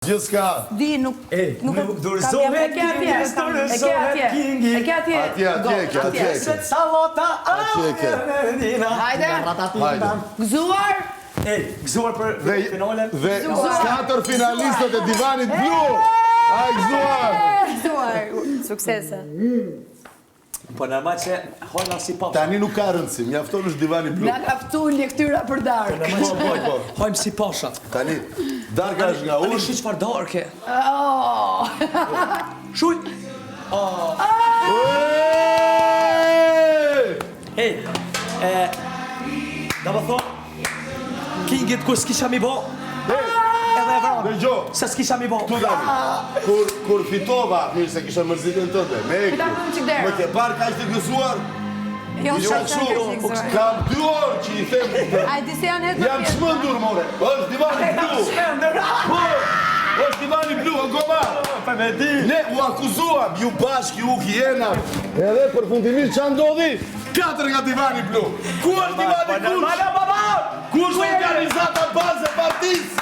Gjithë s'ka. Di, nuk... Dorëzohet kingi. E ke atje. Atje. Salota Hajde. Hajde. Gëzuar. Gëzuar për finalen. Dhe 4 finalistët e Divanit Blu. Ai gëzuar. Gëzuar. Suksese. Po normal që hojna si pop. Tani nuk ka rëndësi, mjafton është Divani Blu. Na ka ftu lektyra për darkë. Po. Hojmë si pasha. Tani, darka është nga Ani unë. shi çfarë darke. Oh. Shuj. Hey, da më thonë, Kingit kur s'kisha mi bo, edhe e vranë, Dëgjo. se s'kisha mi bo. Tu Dani, kur fitova, mirë se kisha mërzitën tënde, me Ta pëm qik derë. më ke parë ka ishte gëzuar, Jo, jo kam 2 orë që i them, Ai di se janë hetë jam shmëndur, more, është Divani Blu, është Divani Blu, Goma, ne u akuzuam, ju bashkë, ju hiena, edhe përfundimisht që ndodhi, 4 nga Divani Blu, ku është Divani Blu? Ku është organizata bazë e partisë?